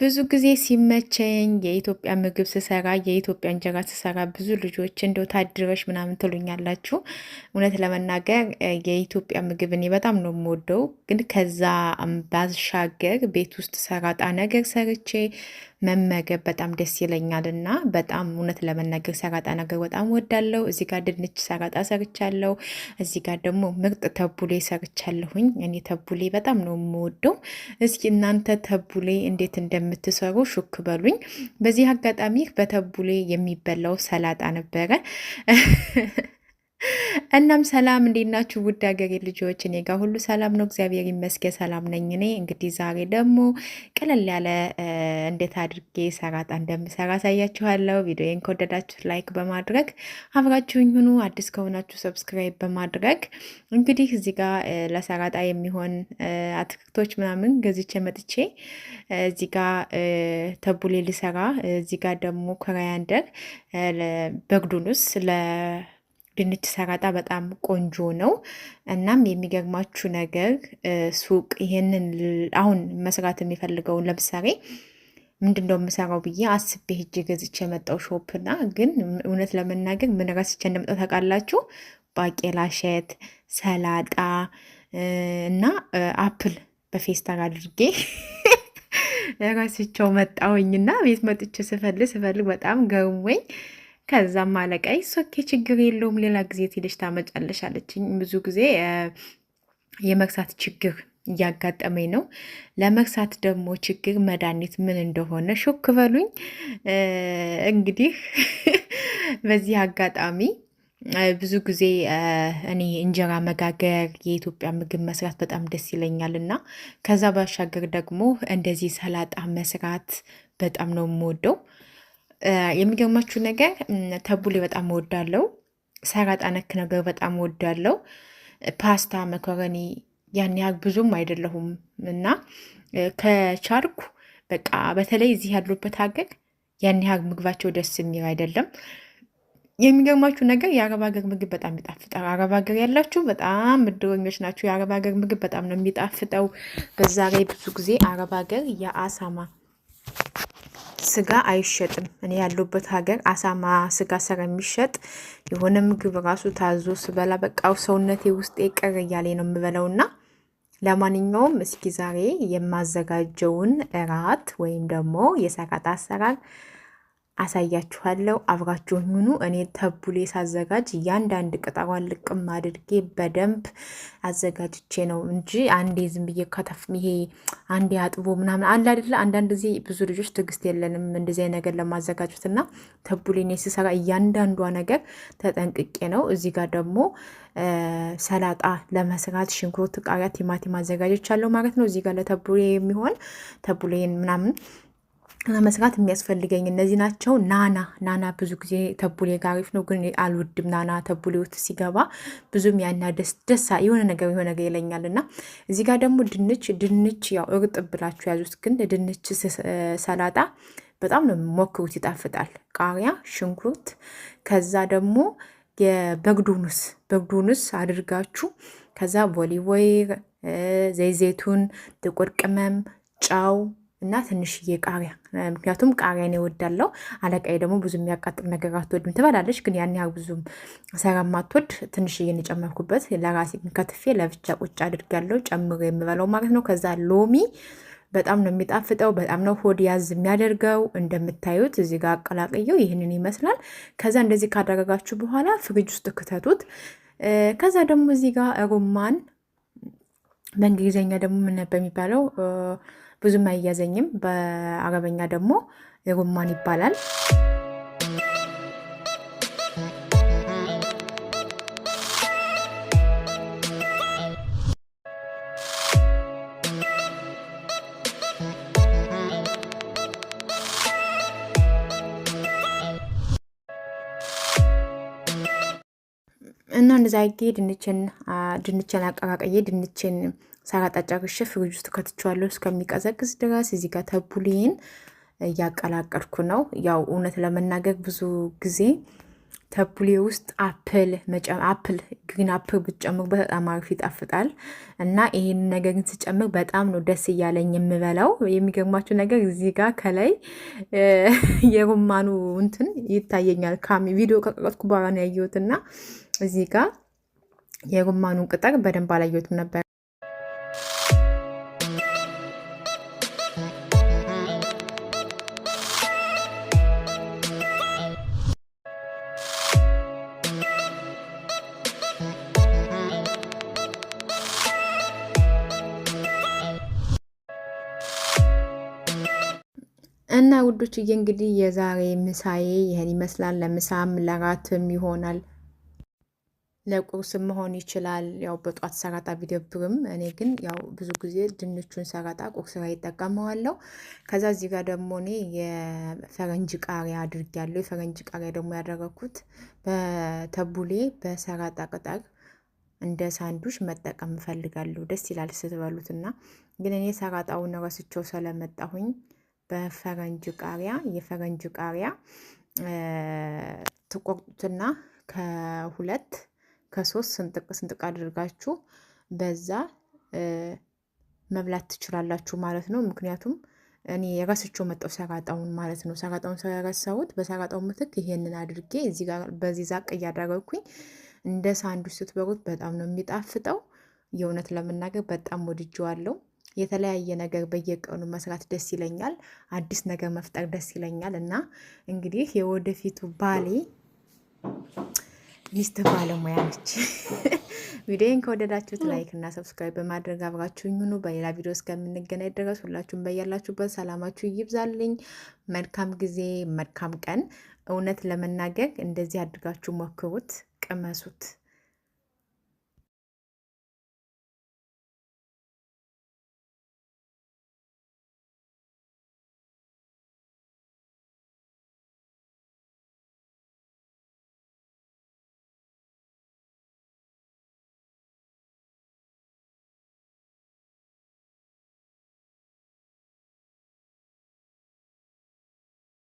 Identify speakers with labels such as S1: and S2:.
S1: ብዙ ጊዜ ሲመቸኝ የኢትዮጵያ ምግብ ስሰራ የኢትዮጵያ እንጀራ ስሰራ ብዙ ልጆች እንደው ታድረሽ ምናምን ትሉኛላችሁ። እውነት ለመናገር የኢትዮጵያ ምግብ እኔ በጣም ነው የምወደው። ግን ከዛ ባሻገር ቤት ውስጥ ሰራጣ ነገር ሰርቼ መመገብ በጣም ደስ ይለኛል እና በጣም እውነት ለመናገር ሰራጣ ነገር በጣም ወዳለው። እዚህ ጋር ድንች ሰራጣ ሰርቻለሁ። እዚህ ጋር ደግሞ ምርጥ ተቡሌ ሰርቻለሁኝ። እኔ ተቡሌ በጣም ነው የምወደው። እስኪ እናንተ ተቡሌ እንዴት እንደምትሰሩ ሹክ በሉኝ። በዚህ አጋጣሚ በተቡሌ የሚበላው ሰላጣ ነበረ። እናም ሰላም እንዴት ናችሁ? ውድ ሀገሬ ልጆች፣ እኔ ጋር ሁሉ ሰላም ነው፣ እግዚአብሔር ይመስገን ሰላም ነኝ። እኔ እንግዲህ ዛሬ ደግሞ ቀለል ያለ እንዴት አድርጌ ሰራጣ እንደምሰራ አሳያችኋለሁ። ቪዲዮን ከወደዳችሁ ላይክ በማድረግ አብራችሁኝ ሁኑ። አዲስ ከሆናችሁ ሰብስክራይብ በማድረግ እንግዲህ እዚህ ጋር ለሰራጣ የሚሆን አትክልቶች ምናምን ገዝቼ መጥቼ እዚህ ጋር ተቡሌ ልሰራ፣ እዚህ ጋር ደግሞ ኮሪያንደር በግዱንስ ድንች ሰራጣ በጣም ቆንጆ ነው። እናም የሚገርማችሁ ነገር ሱቅ ይሄንን አሁን መስራት የሚፈልገውን ለምሳሌ ምንድን ነው የምሰራው ብዬ አስቤ ሄጄ ገዝቼ የመጣው ሾፕና ግን እውነት ለመናገር ምን ረስቼ እንደመጣው ታውቃላችሁ? ባቄላ እሸት፣ ሰላጣ እና አፕል በፌስታል አድርጌ ረስቸው መጣሁኝና ቤት መጥቼ ስፈልግ በጣም ገርሞኝ ከዛም አለቃይ ሶኬ ችግር የለውም ሌላ ጊዜ ትሄደሽ ታመጫለሽ አለችኝ። ብዙ ጊዜ የመርሳት ችግር እያጋጠመኝ ነው። ለመርሳት ደግሞ ችግር መድኃኒት ምን እንደሆነ ሾክ በሉኝ። እንግዲህ በዚህ አጋጣሚ ብዙ ጊዜ እኔ እንጀራ መጋገር የኢትዮጵያ ምግብ መስራት በጣም ደስ ይለኛል እና ከዛ ባሻገር ደግሞ እንደዚህ ሰላጣ መስራት በጣም ነው የምወደው። የሚገርማችሁ ነገር ተቡሌ በጣም እወዳለሁ። ሰራጣ ነክ ነገር በጣም እወዳለሁ። ፓስታ፣ መኮረኒ ያን ያህል ብዙም አይደለሁም እና ከቻርኩ በቃ በተለይ እዚህ ያሉበት ሀገር ያን ያህል ምግባቸው ደስ የሚል አይደለም። የሚገርማችሁ ነገር የአረብ ሀገር ምግብ በጣም ይጣፍጣል። አረብ ሀገር ያላችሁ በጣም ምድረኞች ናቸው። የአረብ ሀገር ምግብ በጣም ነው የሚጣፍጠው። በዛ ላይ ብዙ ጊዜ አረብ ሀገር የአሳማ ስጋ አይሸጥም። እኔ ያለሁበት ሀገር አሳማ ስጋ ስለሚሸጥ የሆነ ምግብ ራሱ ታዞ ስበላ በቃው ሰውነቴ ውስጥ ቅር እያለ ነው የምበለውና ለማንኛውም እስኪ ዛሬ የማዘጋጀውን እራት ወይም ደግሞ የሰራጣ አሰራር አሳያችኋለሁ። አብራችሁን ሁኑ። እኔ ተቡሌ ሳዘጋጅ እያንዳንድ ቅጠሯን ልቅም አድርጌ በደንብ አዘጋጅቼ ነው እንጂ አንዴ ዝም ብዬ ከተፍ ይሄ አንዴ አጥቦ ምናምን አለ አይደለ። አንዳንድ ጊዜ ብዙ ልጆች ትዕግስት የለንም እንደዚህ ነገር ለማዘጋጀት እና ተቡሌ እኔ ስሰራ እያንዳንዷ ነገር ተጠንቅቄ ነው። እዚህ ጋር ደግሞ ሰላጣ ለመስራት ሽንኩርት፣ ቃሪያ፣ ቲማቲም አዘጋጅቻለሁ ማለት ነው። እዚህ ጋር ለተቡሌ የሚሆን ተቡሌን ምናምን ለመስራት የሚያስፈልገኝ እነዚህ ናቸው። ናና ብዙ ጊዜ ተቡሌ ጋር አሪፍ ነው፣ ግን አልወድም። ናና ተቡሌ ውስጥ ሲገባ ብዙም ያና ደስ የሆነ ነገር ይለኛል እና እዚህ ጋር ደግሞ ድንች ያው እርጥብ ብላችሁ ያዙት፣ ግን ድንች ሰላጣ በጣም ነው ሞክሩት፣ ይጣፍጣል። ቃሪያ፣ ሽንኩርት ከዛ ደግሞ የበግዱንስ አድርጋችሁ ከዛ ቦሊቮይር፣ ዘይቱን፣ ጥቁር ቅመም፣ ጫው እና ትንሽዬ ቃሪያ፣ ምክንያቱም ቃሪያን እወዳለሁ። አለቃዬ ደግሞ ብዙ የሚያቃጥል ነገር አትወድም ትበላለች፣ ግን ያን ያህል ብዙም ሰራማትወድ ትንሽዬ የጨመርኩበት ለራሴ ከትፌ ለብቻ ቁጭ አድርጋለሁ ጨምሮ የምበላው ማለት ነው። ከዛ ሎሚ በጣም ነው የሚጣፍጠው፣ በጣም ነው ሆድ ያዝ የሚያደርገው። እንደምታዩት እዚህ ጋር አቀላቅየው ይህንን ይመስላል። ከዛ እንደዚህ ካደረጋችሁ በኋላ ፍሪጅ ውስጥ ክተቱት። ከዛ ደግሞ እዚህ ጋር ሩማን በእንግሊዝኛ ደግሞ ምን ነበር የሚባለው ብዙም አያዘኝም። በአረበኛ ደግሞ ሩማን ይባላል። እና እንደዛ ድንችን አቀራቀዬ ድንችን ሰላጣ ጨርሼ ፍሪጅ ውስጥ ከትቼዋለሁ እስከሚቀዘቅዝ ድረስ። እዚህ ጋር ተቡሌን እያቀላቀልኩ ነው። ያው እውነት ለመናገር ብዙ ጊዜ ተቡሌ ውስጥ አፕል ግሪን አፕል ብትጨምሩበት በጣም አሪፍ ይጣፍጣል። እና ይህን ነገር ግን ስጨምር በጣም ነው ደስ እያለኝ የምበላው። የሚገርማችሁ ነገር እዚህ ጋር ከላይ የሩማኑ እንትን ይታየኛል። ቪዲዮ ከቀረጥኩ በኋላ ነው ያየሁትና እዚህ ጋር የሩማኑን ቅጠል በደንብ አላየሁትም ነበር። እና ውዶችዬ እንግዲህ የዛሬ ምሳዬ ይህን ይመስላል። ለምሳም ለራትም ይሆናል፣ ለቁርስም መሆን ይችላል። ያው በጧት ሰላጣ ቢደብርም እኔ ግን ያው ብዙ ጊዜ ድንቹን ሰላጣ ቁርስ ላይ ይጠቀመዋለሁ። ከዛ እዚህ ጋር ደግሞ እኔ የፈረንጅ ቃሪያ አድርጊያለሁ። የፈረንጅ ቃሪያ ደግሞ ያደረኩት በተቡሌ በሰላጣ ቅጠል እንደ ሳንዱሽ መጠቀም እፈልጋለሁ። ደስ ይላል ስትበሉትና፣ ግን እኔ ሰላጣውን ረስቸው ስለመጣሁኝ የፈረንጅ ቃሪያ ትቆርጡትና ከሁለት ከሶስት ስንጥቅ አድርጋችሁ በዛ መብላት ትችላላችሁ ማለት ነው። ምክንያቱም እኔ የረስቸው መጣው ሰላጣውን ማለት ነው። ሰላጣውን ስለረሳሁት በሰላጣው ምትክ ይሄንን አድርጌ እዚህ ጋር በዚህ ዛቅ እያደረግኩኝ እንደ ሳንዱች ስትበሉት በጣም ነው የሚጣፍጠው። የእውነት ለመናገር በጣም ወድጄዋለሁ። የተለያየ ነገር በየቀኑ መስራት ደስ ይለኛል። አዲስ ነገር መፍጠር ደስ ይለኛል። እና እንግዲህ የወደፊቱ ባሌ ሚስት ባለሙያ ነች። ቪዲዮን ከወደዳችሁት ላይክ እና ሰብስክራይብ በማድረግ አብራችሁኝ ሁኑ። በሌላ ቪዲዮ እስከምንገናኝ ድረስ ሁላችሁም በያላችሁበት ሰላማችሁ ይብዛልኝ። መልካም ጊዜ፣ መልካም ቀን። እውነት ለመናገር እንደዚህ አድርጋችሁ ሞክሩት፣ ቅመሱት።